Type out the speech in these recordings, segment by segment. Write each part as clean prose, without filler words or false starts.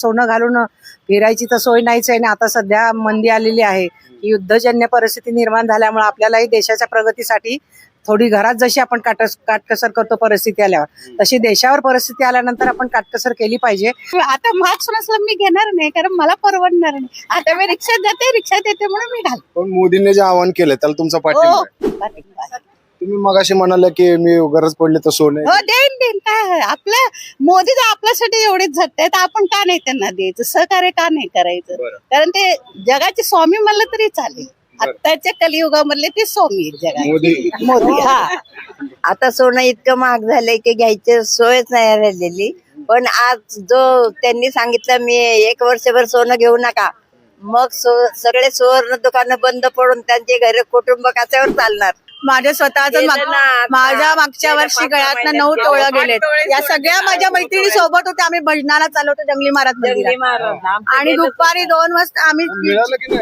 सोनं घालून फिरायची तर सोय नाहीच आहे. आणि आता सध्या मंदी आलेली आहे, युद्धजन्य परिस्थिती निर्माण झाल्यामुळे आपल्यालाही देशाच्या प्रगतीसाठी थोडी घरात जशी आपण काटकसर करतो परिस्थिती आल्यावर, तशी देशावर परिस्थिती आल्यानंतर आपण काटकसर केली पाहिजे. आता महाग सोनं मी घेणार नाही, कारण मला परवडणार नाही. आता मी रिक्षात जाते, रिक्षात येते म्हणून मी घालते. पण मोदींनी जे आवाहन केलं त्याला तुमचा पाठिंबा आहे? तुम्ही मगाशी म्हणाले की मी गरज पडली तर सोने देईन काय आपलं मोदी तर आपल्यासाठी एवढेच झटते, तर आपण का नाही त्यांना द्यायचं, सहकार्य का नाही करायचं? कारण ते जगाचे स्वामी म्हणलं तरी चालेल. आताच्या कलियुगामधले ते स्वामी आहेत जगाचे. मोदी. हा, आता सोनं इतकं महाग झालंय की घ्यायची सोयच नाही राहिलेली. पण आज जो त्यांनी सांगितलं मी 1 वर्षभर सोनं घेऊ नका, मग सगळे सुवर्ण दुकानं बंद पडून त्यांचे घर कुटुंब कशावर चालणार? माझ्या माझ्या मागच्या वर्षी गळ्यातनं 9 टोळं गेलेत. या सगळ्या माझ्या मैत्रिणी सोबत होत्या. आम्ही भजनाला चालवतो जंगली महाराज मंदिरात, आणि दुपारी 2 वाजता आम्ही मिळालं की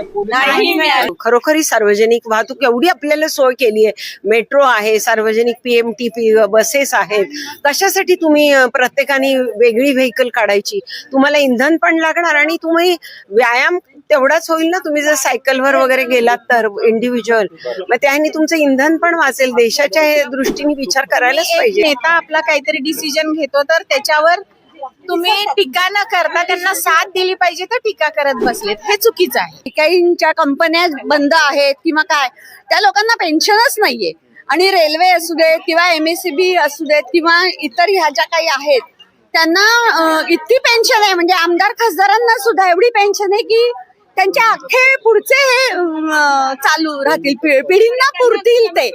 नाही? खरोखरी सार्वजनिक वाहतूक एवढी आपल्याला सोय केली आहे. मेट्रो आहे, सार्वजनिक PMTP बसेस आहेत. कशासाठी तुम्ही प्रत्येकाने वेगळी व्हेकल काढायची? तुम्हाला इंधन पण लागणार आणि तुम्ही व्यायाम तेवढाच होईल ना. तुम्ही जर सायकलवर वगैरे गेलात तर इंडिव्हिज्युअल, मग त्याने तुमचं इंधन पण वाचेल. देशाच्या दृष्टीने विचार करायलाच पाहिजे. नेता आपला काहीतरी डिसिजन घेतो तर त्याच्यावर तुम्ही टीका न करता त्यांना साथ दिली पाहिजे, तर टीका करत बसलेत, हे चुकीचं आहे. काहींच्या कंपन्या बंद आहेत किंवा काय, त्या लोकांना पेन्शनच नाहीये. आणि रेल्वे असू देत किंवा MSCB असू देत किंवा इतर ह्या ज्या काही आहेत, त्यांना इतकी पेन्शन आहे, म्हणजे आमदार खासदारांना सुद्धा एवढी पेन्शन आहे की त्यांच्या अख्खे पुढचे चालू राहतील, पिढींना पुरतील ते.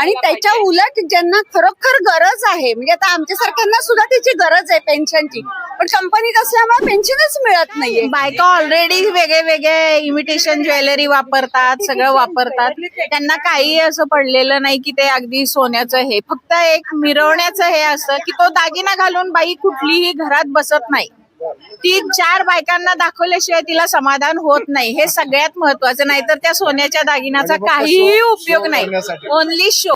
आणि त्याच्या उलट ज्यांना खरोखर गरज आहे, म्हणजे आता आमच्यासारख्यांना सुद्धा त्याची गरज आहे पेन्शनची, पण कंपनीत असल्यामुळे पेन्शनच मिळत नाहीये. बायका ऑलरेडी वेगळे वेगळे इमिटेशन ज्वेलरी वापरतात, सगळं वापरतात. त्यांना काही असं पडलेलं नाही की ते अगदी सोन्याचं हे, फक्त एक मिरवण्याचं हे असं की तो दागिना घालून बाई कुठलीही घरात बसत नाही. ती 4 बायकांना दाखवल्याशिवाय तिला समाधान होत नाही. हे सगळ्यात महत्वाचं. नाहीतर त्या सोन्याच्या दागिन्याचा काहीही उपयोग नाही. Only show.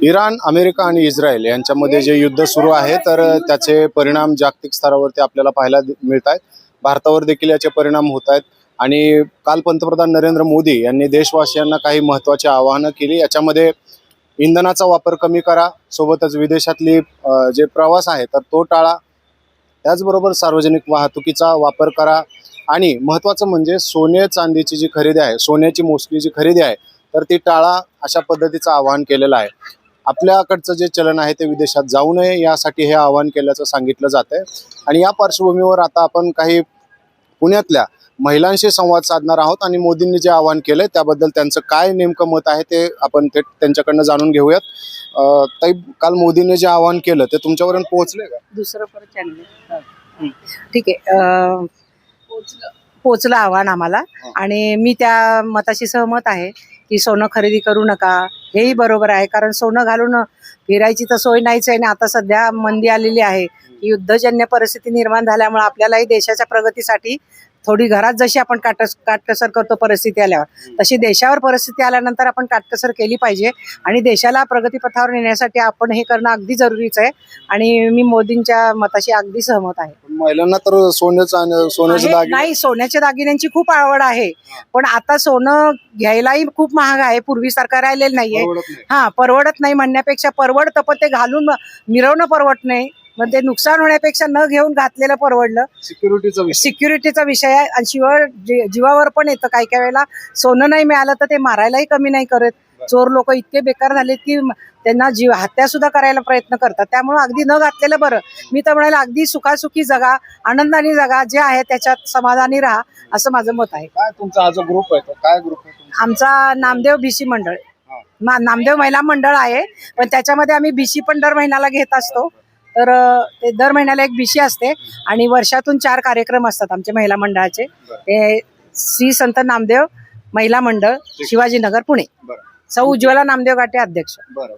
इराण, अमेरिका आणि इस्रायल यांच्यामध्ये जे युद्ध सुरू आहे, तर त्याचे परिणाम जागतिक स्तरावरती आपल्याला पाहायला मिळत आहेत. भारतावर देखील याचे परिणाम होत आहेत. आणि काल पंतप्रधान नरेंद्र मोदी यांनी देशवासियांना काही महत्वाची आवाहनं केली. याच्यामध्ये इंधनाचा वापर कमी करा, सोबतच विदेशातली जे प्रवास आहे तर तो टाळा, त्याचबरोबर सार्वजनिक वाहतुकीचा वापर करा, आणि महत्त्वाचं म्हणजे सोने चांदीची जी खरेदी आहे, सोन्याची मोस्टली जी खरेदी आहे तर ती टाळा, अशा पद्धतीचं आवाहन केलेलं आहे. आपल्याकडचं जे चलन आहे ते विदेशात जाऊ नये यासाठी हे आवाहन केल्याचं सांगितलं जात आहे. आणि या पार्श्वभूमीवर आता आपण काही पुण्यातल्या महिलांशी संवाद साधणार आहोत आणि मोदींनी जे आवाहन केलंय त्याबद्दल त्यांचं काय नेमकं मत आहे ते आपण त्यांच्याकडनं जाणून घेऊयात. ताई, काल मोदींनी जे आवाहन केलं ते तुमच्यापर्यंत पोहोचले का? दुसरं परत चॅनल ठीक आहे. पोचलं आव्हान आम्हाला, आणि मी त्या मताशी सहमत आहे की सोनं खरेदी करू नका. हेही बरोबर आहे, कारण सोनं घालून फिरायची तर सोय नाहीच आहे. आणि आता सध्या मंदी आलेली आहे, युद्धजन्य परिस्थिती निर्माण झाल्यामुळे आपल्यालाही देशाच्या प्रगतीसाठी थोडी घरात जशी आपण काटकसर करतो परिस्थिती आल्यावर, तशी देशावर परिस्थिती आल्यानंतर आपण काटकसर केली पाहिजे. आणि देशाला प्रगतीपथावर नेण्यासाठी आपण हे करणं अगदी जरुरीच आहे. आणि मी मोदींच्या मताशी अगदी सहमत आहे. महिलांना तर सोन्याचे दागिने, नाही, सोन्याच्या दागिन्यांची खूप आवड आहे, पण आता सोनं घ्यायलाही खूप महाग आहे, पूर्वीसारखं राहिलेलं नाहीये. हा, परवडत नाही म्हणण्यापेक्षा परवडतं, पण ते घालून मिरवणं परवडत नाही. मग ते नुकसान होण्यापेक्षा न घेऊन घातलेलं परवडलं. सिक्युरिटीचा विषय आहे. आणि शिवाय जीवावर पण येतं. काही काही वेळेला सोनं नाही मिळालं तर ते मारायलाही कमी नाही करत. चोर लोक इतके बेकार झालेत की त्यांना हत्या सुद्धा करायला प्रयत्न करतात. त्यामुळे अगदी न घातलेलं बरं. मी तर म्हणाले अगदी सुखासुखी जगा, आनंदाने जगा, जे आहे त्याच्यात समाधानी राहा, असं माझं मत आहे. काय तुमचा हा जो ग्रुप आहे तो काय ग्रुप आहे? आमचा नामदेव BC मंडळ, नामदेव महिला मंडळ आहे, पण त्याच्यामध्ये आम्ही BC पण दर महिन्याला घेत असतो. तर ते दर महिन्याला एक BC असते, आणि वर्षातून 4 कार्यक्रम असतात आमच्या महिला मंडळाचे. ते श्री संत नामदेव महिला मंडळ, शिवाजीनगर, पुणे. सौ उज्ज्वला नामदेव गाटे, अध्यक्ष. बरं.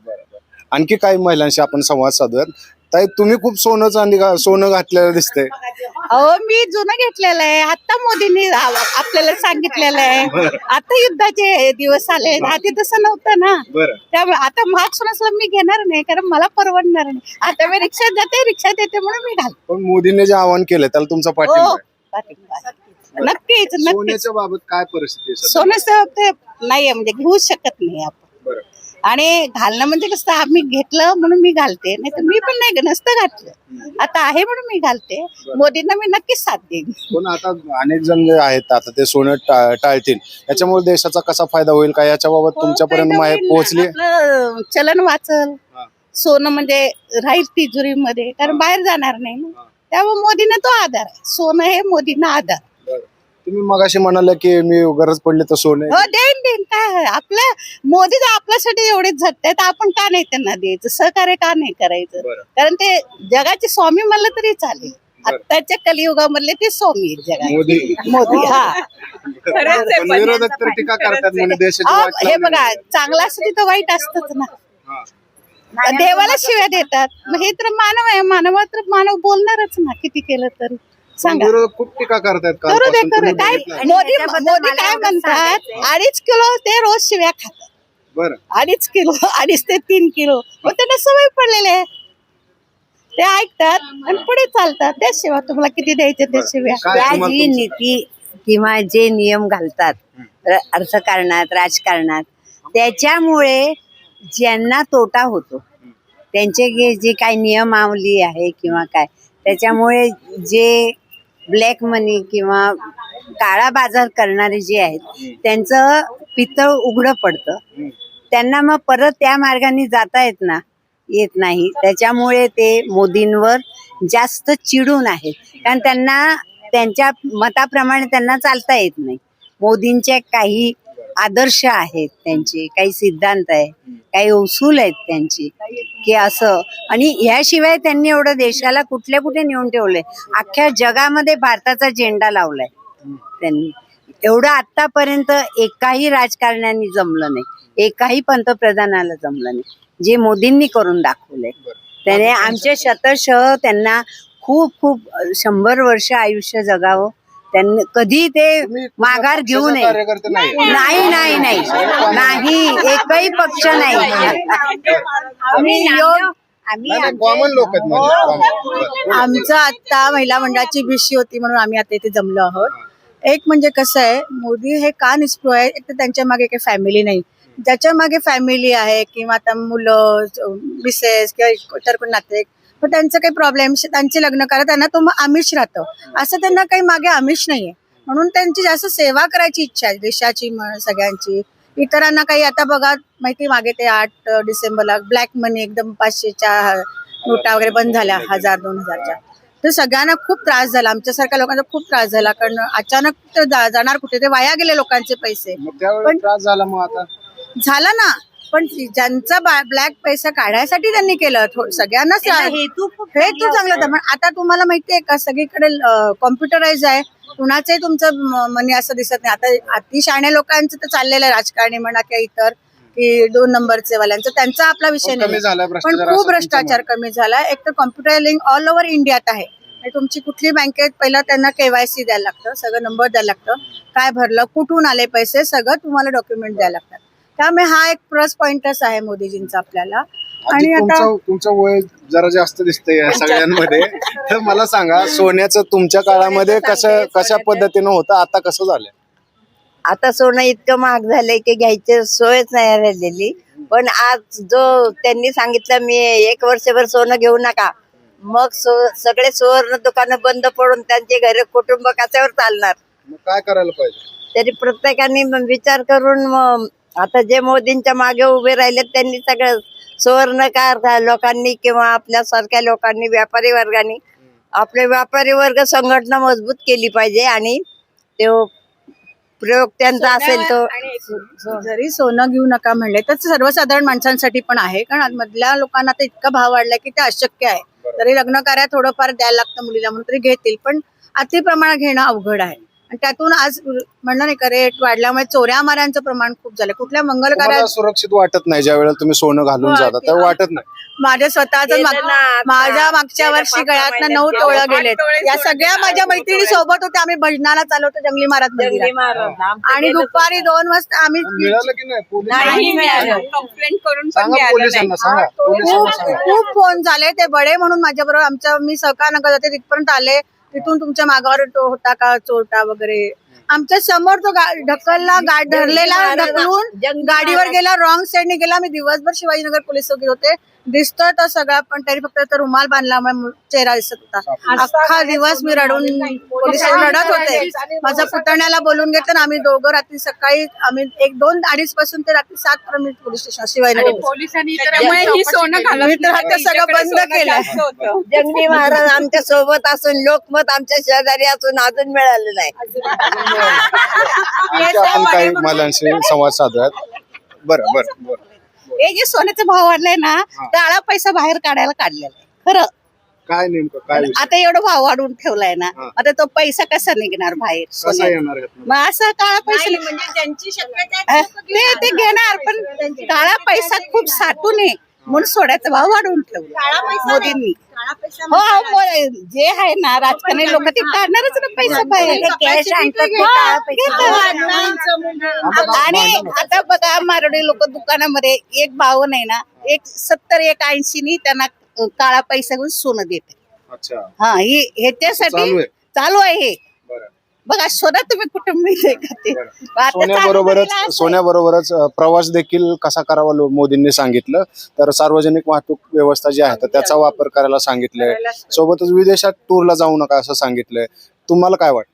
आणखी काही महिलांशी आपण संवाद साधूयात. ताई तुम्ही खूप सोनं घातलेलं दिसतंय. अहो मी जुनं घेतलेलं आहे. आता मोदींनी आपल्याला सांगितलेलं आहे. आता युद्धाचे दिवस आले, आधी तसं नव्हतं ना. बरं. त्यामुळे आता महाग सोनं मी घेणार नाही, कारण मला परवडणार नाही. आता मी रिक्षात जाते, रिक्षात येते म्हणून मी घालते. पण मोदींनी जे आवाहन केलं त्याला तुमचा पाठिंबा हो, आहे. पाठिंबा. नक्कीच नक्कीच. सोन्याच्या बाबत काय परिस्थिती आहे सध्या? सोन्याचं ते नाही म्हणजे घेऊ शकत नाही आपण. बरं. आणि घालणं म्हणजे कसं आम्ही घेतलं म्हणून मी घालते, नाही तर मी पण नाही नसतं घातलं. आता आहे म्हणून मी घालते. मोदींना मी नक्कीच साथ देईन. पण आता अनेक जण जे आहेत आता ते सोनं टाळतील, त्याच्यामुळे देशाचा कसा फायदा होईल का याच्याबाबत तुमच्यापर्यंत माहिती पोहोचली? आपलं चलन वाचल, हा. सोनं म्हणजे राहील तिजोरीमध्ये, कारण बाहेर जाणार नाही ना. त्यामुळे मोदींना तो आधार आहे. सोनं हे मोदींना आधार. तुम्ही मगाशी म्हणाले की मी गरज पडली तर सोने. हो देईन काय आहे. आपल्या मोदी जर आपल्यासाठी एवढेच झटतात, आपण का नाही त्यांना द्यायचं, सहकार्य का नाही करायचं? बरं. कारण ते जगाचे स्वामी म्हणलं तरी चालेल. आत्ताच्या कलियुगामधले ते स्वामी आहेत जगाचे. मोदी हा. पण विरोधक तर टीका करतात म्हणे देशाची अहो, वाट हे लागली. बघा चांगलं असतं तिथं वाईट असतच ना. हा. देवाला शिव्या देतात, मग हे तर मानव आहे. मानव तर मानव बोलणारच ना, किती केलं तरी. सांगा. विरोधक खूप टीका करतायत करू दे कालपासून. करू दे. तुम्ही काय बघितलं? मोदी काय म्हणतात, 2.5 किलो ते रोज शिव्या खातात. बरं. 2.5 किलो 2.5 ते 3 किलो, मग त्यांना सवय पडलेली आहे. ते ऐकतात आणि पुढे चालतात. त्याशिवाय तुम्हाला किती द्यायचे त्या शिव्या? काय त्या तुम्हाला जी तुमचं- नीती किंवा जे नियम घालतात अर्थकारणात, राजकारणात, त्याच्यामुळे ज्यांना तोटा होतो, त्यांचे जे काही नियमावली आहे किंवा काय, त्याच्यामुळे जे ब्लॅक मनी किंवा काळा बाजार करणारे जे आहेत त्यांचं पितळ उघडं पडतं. त्यांना मग परत त्या मार्गाने जाता येत नाही. त्याच्यामुळे ते मोदींवर जास्त चिडून आहेत, कारण त्यांना त्यांच्या मताप्रमाणे त्यांना चालता येत नाही. मोदींचे काही आदर्श आहेत, त्यांचे काही सिद्धांत आहे, काही उसूल आहेत त्यांची, की असं. आणि ह्याशिवाय त्यांनी एवढं देशाला कुठे नेऊन ठेवलंय. अख्ख्या जगामध्ये भारताचा झेंडा लावलाय त्यांनी. एवढं आतापर्यंत एकाही राजकारण्याने जमलं नाही, एकाही पंतप्रधानाला जमलं नाही जे मोदींनी करून दाखवलंय. त्याने आमचे शतशः त्यांना खूप खूप 100 वर्ष आयुष्य जगावं. त्यांनी कधी ते तुम्ही माघार घेऊ पक्षाचा नये. कार्यकर्ता नाही. नाही नाही नाही नाही, एकही पक्ष नाही. आम्ही कॉमन लोक आहेत म्हणजे common. आमचं आता महिला मंडळाची बीसी होती म्हणून आम्ही आता इथे जमलो आहोत. एक म्हणजे कसं आहे, मोदी हे का निष्ठुर आहे, एक तर त्यांच्या मागे काही फॅमिली नाही. ज्याच्या मागे फॅमिली आहे किंवा आता मुलं, मिसेस किंवा इतर कोण नातेवाईक, मग त्यांचं काही प्रॉब्लेम, त्यांचे लग्न करा, त्यांना तो मग आमिष राहतं. असं त्यांना काही मागे आमिष नाहीये, म्हणून त्यांची जास्त सेवा करायची इच्छा आहे देशाची, सगळ्यांची. इतरांना काही आता बघा माहिती, मागे ते 8 डिसेंबरला ब्लॅक मनी एकदम 500च्या नोटा वगैरे बंद झाल्या, 1000-2000च्या. तर सगळ्यांना खूप त्रास झाला, आमच्यासारख्या लोकांना खूप त्रास झाला, कारण अचानक ते जाणार कुठे, ते वाया गेले लोकांचे पैसे. मग त्यावेळी त्रास झाला. मग आता झाला ना, पण ज्यांचा ब्लॅक पैसा काढायसाठी त्यांनी केलं, सगळ्यांनाच हेतू चांगला होता. पण आता तुम्हाला माहितीये का, सगळीकडे कॉम्प्युटराइज आहे, कुणाचंही तुमचं मनी असं दिसत नाही. आता अतिशहाण्या लोकांचं तर चाललेलं आहे, राजकारणी म्हणा किंवा इतर, की 2 नंबरचे वाल्यांचं, त्यांचा आपला विषय कमी नाही. झालाय पण भ्रष्टाचार खूप असं भ्रष्टाचार कमी झाला. एक तर कॉम्प्युटर लिंक ऑल ओव्हर इंडियात आहे. आणि तुमची कुठली बँकेत पहिला त्यांना KYC द्यायला लागतं, सगळं नंबर द्यायला लागतं, काय भरलं, कुठून आले पैसे, सगळं तुम्हाला डॉक्युमेंट द्यायला लागतात. त्यामुळे हा एक प्लस पॉइंटच आहे मोदीजींचा आपल्याला. आणि आता तुमचं वय जरा जास्त दिसतंय या सगळ्यांमध्ये. तर मला सांगा, सोन्याचं तुमच्या काळामध्ये कशा पद्धतीनं होतं, आता कसं झालंय? आता सोनं इतकं महाग झालंय की घ्यायची सोयच नाही राहिलेली. पण आज जो त्यांनी सांगितलं मी 1 वर्षभर सोनं घेऊ नका, मग सगळे सुवर्ण दुकानं बंद पडून त्यांचे घर कुटुंब कशावर चालणार? मग काय करायला पाहिजे? तरी प्रत्येकाने विचार करून, मग आता जे मोदींच्या मागे उभे राहिले त्यांनी सगळं सुवर्णकार लोकांनी किंवा आपल्यासारख्या लोकांनी, व्यापारी वर्गाने, आपले व्यापारी वर्ग संघटना मजबूत केली पाहिजे. आणि तो प्रयोग त्यांचा असेल तो, जरी सोनं घेऊ नका म्हणले तर सर्वसाधारण माणसांसाठी पण आहे, कारण मधल्या लोकांना तर इतका भाव वाढलाय की ते अशक्य आहे. तरी लग्न कार्यात थोडंफार द्यायला लागतं मुलीला म्हणून तरी घेतील, पण अति प्रमाणात घेणं अवघड आहे. आणि त्यातून आज म्हणणं नाही का रेट वाढल्यामुळे चोऱ्या माऱ्यांचं प्रमाण खूप झालं. कुठल्या मंगल तुम्हाला कार्यात सुरक्षित वाटत नाही ज्या वेळेला तुम्ही सोनं घालून जाता तेव्हा वाटत नाही? माझ्या स्वतःच माझ्या मागच्या वर्षी गळ्यातनं 9 तोळं गेलेत. या सगळ्या माझ्या मैत्रिणी सोबत होत्या. आम्ही भजनाला चाललो होतो जंगली महाराज मंदिरात आणि दुपारी 2 वाजता आम्ही मिळालं की नाही? नाही मिळालं. कंप्लेंट करून सांगा पोलिसांना, सांगा पोलिसांना सांगा. खूप फोन झाले. ते बडे म्हणून माझ्या बरोबर मी सहकार नगर जाते तिथपर्यंत आले. तिथून तुमच्या मागावर तो होता का चोरटा वगैरे. आमच्या समोर तो ढकलला धरलेला ढकलून गाडीवर गेला. रॉंग साईडने गेला. मी दिवसभर शिवाजीनगर पोलीस चौकीत होते. दिसतोय तो सगळा पण तरी फक्त तो रुमाल बांधल्यामुळे चेहरा दिसत होता. अख्खा दिवस मी रडून पोलीस रडत होते. माझ्या पुतण्याला बोलून घेतलं ना. आम्ही दोघं रात्री सकाळी आम्ही 1, 2, 2:30 पासून ते रात्री 7 पर्यंत पोलीस स्टेशन शिवाजीनगर पोलिसांनी सगळं बंद केलं. जंगली महाराज आमच्या सोबत असून लोकमत आमच्या शेजारी असून अजून मिळालं नाही. आणखी आपण काही महिलांशी संवाद साधूयात. बरं बरं बरं. हे जे सोन्याचे भाव वाढलाय ना, काळा पैसा बाहेर काढायला काढलेला आहे खरं. काय नेमकं काय विषय? आता एवढा भाव वाढवून ठेवलाय ना, हा. आता तो पैसा कसा निघणार बाहेर कसा सोन्याचा? येणार यातनं? मग असं काळा पैसा म्हणजे ज्यांची शक्यता ते घेणार, पण काळा पैसा खूप साठून आहे म्हणून सोन्याचा भाव वाढवून ठेवला मोदींनी. हो जे आहे ना राजकारणी लोक ते काढणारच ना पैसा बाहेर. कॅश आणतात ते हा, काळा पैसा. घेतात. आणि आता बघा मारवाडी लोक दुकानामध्ये एक भाव नाही ना, 70, 80 नी त्यांना काळा पैसा घेऊन सोनं देते. अच्छा, हा ही ह्याच्यासाठी चालू आहे. चालू आहे हे. बरं. बघा सोनं तुम्ही कुठे मिळते का ते? आता चालू झालेलं आहे. सोन्याबरोबरच प्रवास देखील कसा करावा मोदींनी सांगितलं. तर सार्वजनिक वाहतूक व्यवस्था जी आहे तर त्याचा वापर करायला सांगितलंय. सोबतच विदेशात टूरला जाऊ नका असं सांगितलंय. तुम्हाला काय वाटतं?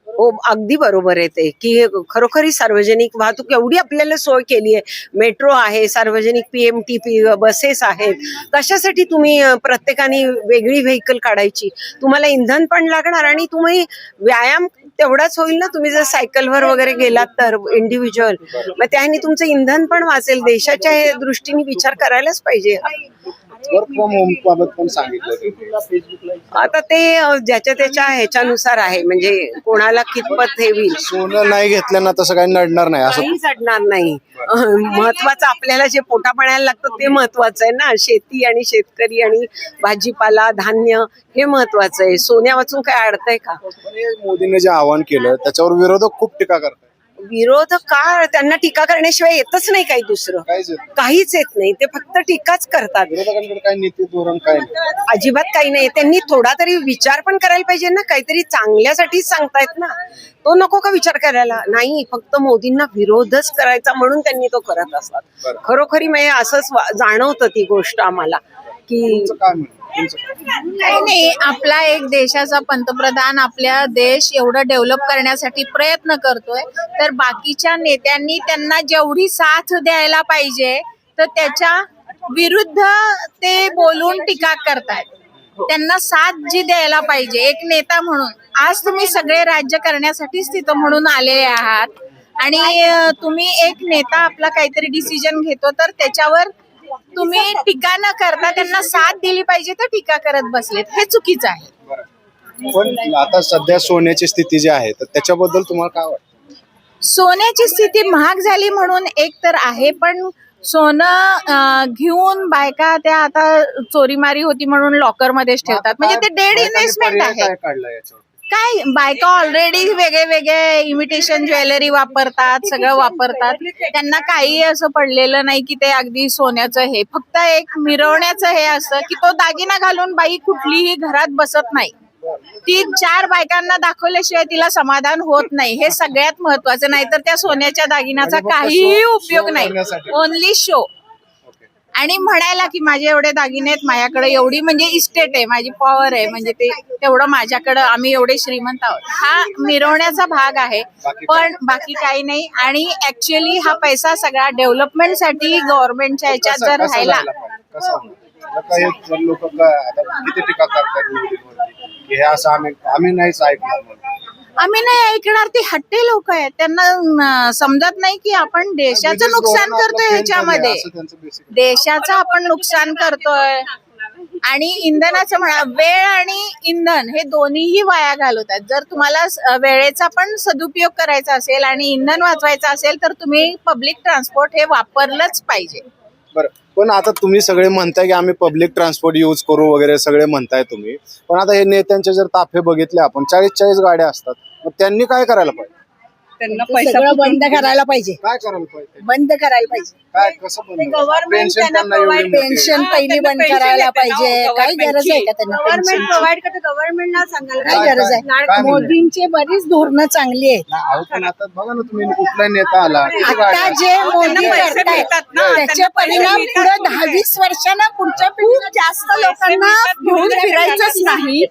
हो अगदी बरोबर आहे ते की खरोखरी सार्वजनिक वाहतूक एवढी आपल्याला सोय केली आहे. मेट्रो आहे, सार्वजनिक PMTP बसेस आहेत. कशासाठी तुम्ही प्रत्येकाने वेगळी व्हेकल काढायची? तुम्हाला इंधन पण लागणार आणि तुम्ही व्यायाम तेवढाच होईल ना. तुम्ही जर सायकलवर वगैरे गेलात तर इंडिव्हिज्युअल, मग त्याने तुमचं इंधन पण वाचेल. देशाच्या दृष्टीने विचार करायलाच पाहिजे. वर्क फ्रॉम होम बाबत पण सांगितलं. आता ते ज्याच्या त्याच्या ह्याच्यानुसार आहे, म्हणजे कोणाला कितपत हे होईल. सोनं नाही घेतलं ना तसं काही नडणार नाही असं. काही चढणार नाही. महत्वाचं आपल्याला जे पोटापाण्याला लागतं ते महत्वाचं आहे ना. शेती आणि शेतकरी आणि भाजीपाला धान्य हे महत्वाचं आहे. सोन्या वाचून काय अडतंय का? मोदींनी जे आवाहन केलं त्याच्यावर विरोधक खूप टीका करतात. विरोधक का? त्यांना टीका करण्याशिवाय येतच नाही काही दुसरं. काहीच येत नाही. ते फक्त टीकाच करतात. विरोधकांकडे काय नीती धोरण काय नाही? अजिबात काही नाही. त्यांनी थोडा तरी विचार पण करायला पाहिजे ना. काहीतरी चांगल्यासाठीच सांगतायत ना. तो नको का विचार करायला? नाही, फक्त मोदींना विरोधच करायचा म्हणून त्यांनी तो करत असतात. खरोखरी म्हणजे असंच जाणवतं ती गोष्ट आम्हाला की तुमचं काय म्हणणं? काही नाही. आपला एक देशाचा पंतप्रधान आपल्या देश एवढं डेव्हलप करण्यासाठी प्रयत्न करतोय, तर बाकीच्या नेत्यांनी त्यांना जेवढी साथ द्यायला पाहिजे तर त्याच्या विरुद्ध ते बोलून टीका करतायत. त्यांना साथ जी द्यायला पाहिजे एक नेता म्हणून. आज तुम्ही सगळे राज्य करण्यासाठीच तिथं म्हणून आलेले आहात आणि तुम्ही एक नेता आपला काहीतरी डिसिजन घेतो तर त्याच्यावर तुम्ही टीका न करता त्यांना साथ दिली पाहिजे तर टीका करत बसलेत. हे चुकीचं आहे. पण आता सध्या सोन्याची स्थिती जी आहे तर त्याच्याबद्दल तुम्हाला काय वाटतं? सोन्याची स्थिती महाग झाली म्हणून एक तर आहे, पण सोनं घेऊन बायका त्या आता चोरीमारी होती म्हणून लॉकर मध्येच ठेवतात. म्हणजे ते डेड इन्व्हेस्टमेंट आहे. काय काढलं याच्यावर? काय बायका ऑलरेडी वेगळे वेगळे इमिटेशन ज्वेलरी वापरतात, सगळं वापरतात. त्यांना काही असं पडलेलं नाही की ते अगदी सोन्याचं हे. फक्त एक मिरवण्याचं हे असतं की तो दागिना घालून बाई कुठलीही घरात बसत नाही. ती 4 बायकांना दाखवल्याशिवाय तिला समाधान होत नाही. हे सगळ्यात महत्वाचं. नाही तर त्या सोन्याच्या दागिन्याचा काहीही उपयोग नाही. Only show. आणि म्हणायला की माझे एवढे दागिने आहेत, माझ्याकडे एवढी म्हणजे इस्टेट आहे, माझी पॉवर आहे, म्हणजे ते तेवढं माझ्याकडं, आम्ही एवढे श्रीमंत आहोत. हा मिरवण्याचा भाग आहे, पण बाकी काही नाही. आणि ऍक्च्युअली हा पैसा सगळा डेव्हलपमेंटसाठी गव्हर्नमेंटच्या ह्याच्यात जर राहिला. लोक किती टीका करतात हे असं आम्ही नाहीच ऐकलं. आम्ही नाही ऐकणार. ते हट्टे लोक आहेत. त्यांना समजत नाही की आपण देशाचं नुकसान करतोय ह्याच्यामध्ये. देशाचं आपण नुकसान करतोय. आणि इंधनाचं म्हणा, वेळ आणि इंधन हे दोन्हीही वाया घालवतात. जर तुम्हाला वेळेचा पण सदुपयोग करायचा असेल आणि इंधन वाचवायचं असेल तर तुम्ही पब्लिक ट्रान्सपोर्ट हे वापरलंच पाहिजे. बरं, पण आता तुम्ही सगळे म्हणताय की आम्ही पब्लिक ट्रान्सपोर्ट यूज करू वगैरे सगळे म्हणताय तुम्ही, पण आता हे नेत्यांचे जर ताफे बघितले आपण 40-40 गाड्या असतात, मग त्यांनी काय करायला पाहिजे? त्यांना सगळं बंद करायला पाहिजे. काय करायला पाहिजे? बंद करायला पाहिजे. काय कसं बंद? गव्हर्नमेंट पेन्शन त्यांना त्यांना एवढी provide- मोठी आहे. पेन्शन पहिली बंद करायला पाहिजे. काही गरज आहे का त्यांना गव्हर्नमेंट पेन्शनची? प्रोव्हाइड करते, गव्हर्नमेंटला सांगायला काय- काय गरज काय- आहे? काय म्हणणं? मोदींची बरीच धोरणं चांगली आहेत. नाही, अहो, पण आता बघा ना तुम्ही कुठला नेता आला किती गाड्या आता आहेत. जे मोदी पैसे करतायत मिळतात ना, त्याचे त्यांना परिणाम पैसे पुढे मिळतात. 10-20 वर्षांना पुढच्या पिढीला जास्त लोकांना घेऊन फिरायचंच नाही.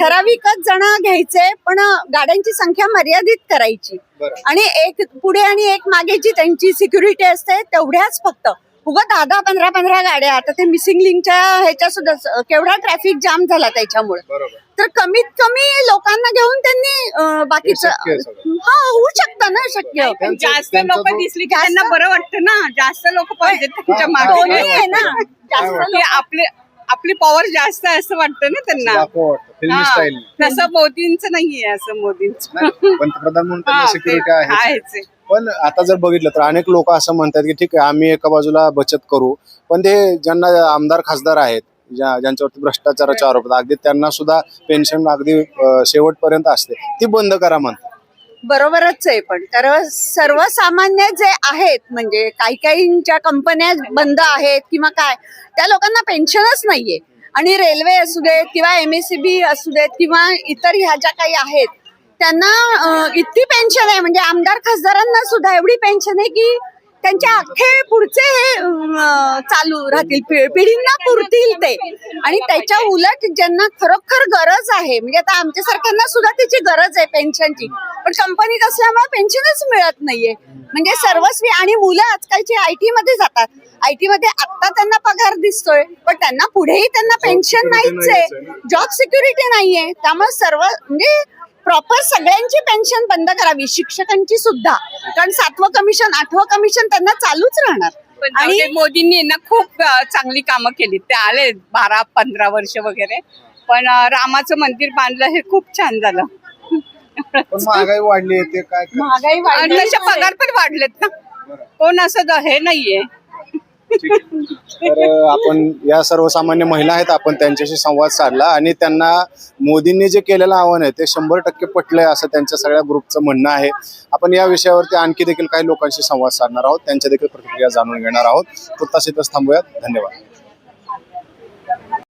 ठराविकच जण घ्यायचे, पण गाड्यांची संख्या मर्यादित करायची बरं. आणि एक पुढे आणि एक मागे जी त्यांची सिक्युरिटी असते तेवढ्याच फक्त. उगा 10-10, 15-15 गाड्या. आता ते मिसिंग लिंकच्या ह्याच्या सुद्धा केवढा ट्रॅफिक जाम झाला त्याच्यामुळे. बरोबर. तर कमीत कमी लोकांना घेऊन त्यांनी बाकीचं शक्य आहे सगळं. हा होऊ शकतं ना शक्य. त्यांचं- जास्त त्यांचा लोक जो- दिसली की त्यांना बरं वाटतं ना. जास्त लोक पाहिजेत त्यांच्या मागे. दोन्ही आहे ना. जास्त वाटतं? आपले आपली पॉवर जास्त आहे असं वाटतं ना त्यांना. दाखवा वाटतं, फिल्मी हा. स्टाईल. तसं मोदींचं नाहीये, असं मोदींचं पंतप्रधान म्हणून त्यांना हा, सिक्युरिटी ते आहे. आहेच आहे. पण आता जर बघितलं तर अनेक लोक असं म्हणतात की ठीक आहे आम्ही एका बाजूला बचत करू, पण ते ज्यांना आमदार खासदार आहेत ज्यांच्यावरती भ्रष्टाचाराचे आरोप आहेत, अगदी त्यांना सुद्धा पेन्शन अगदी शेवटपर्यंत असते, ती बंद करा म्हणतात. बरोबरच आहे, पण तर सर्वसामान्य जे आहेत म्हणजे काही काहींच्या कंपन्या बंद आहेत किंवा काय, त्या लोकांना पेन्शनच नाहीये. आणि रेल्वे असू देत किंवा MSEB असू देत किंवा इतर ह्या ज्या काही आहेत त्यांना इतकी पेन्शन आहे, म्हणजे आमदार खासदारांना सुद्धा एवढी पेन्शन आहे की त्यांच्या अख्खे पुढचे हे चालू राहतील, पिढींना पुरतील ते. आणि त्याच्या उलट ज्यांना खरोखर गरज आहे, म्हणजे आता आमच्यासारख्यांना सुद्धा त्याची गरज आहे पेन्शनची, पण कंपनीत असल्यामुळे पेन्शनच मिळत नाहीये. म्हणजे सर्वस्वी. आणि मुलं आजकालची IT मध्ये जातात, IT मध्ये आता त्यांना पगार दिसतोय, पण त्यांना पुढेही त्यांना पेन्शन नाहीच आहे, जॉब सिक्युरिटी नाहीये. त्यामुळे सर्व म्हणजे प्रॉपर सगळ्यांची पेन्शन बंद करावी, शिक्षकांची सुद्धा. कारण 7वं कमिशन 8वं कमिशन त्यांना चालूच राहणार. आणि मोदींनी ना खूप चांगली कामं केली. ते आले 12-15 वर्ष वगैरे, पण रामाचं मंदिर बांधलं हे खूप छान झालं. पण महागाई वाढली आहे, ते काय करायचं? महागाई आणि वाढली. तसे पगार पण वाढलेत ना. कोण असं हे नाहीये. ठीक आहे. तर आपण या सर्वसामान्य महिला आहेत, आपण त्यांच्याशी संवाद साधला आणि त्यांना मोदींनी जे केलेलं आव्हान आहे ते 100% पटलंय असं त्यांच्या सगळ्या ग्रुपचं म्हणणं आहे. आपण या विषयावरती आणखी देखील काही लोकांशी संवाद साधणार आहोत, त्यांच्या देखील प्रतिक्रिया जाणून घेणार आहोत. तो तसेच थांबूयात. धन्यवाद.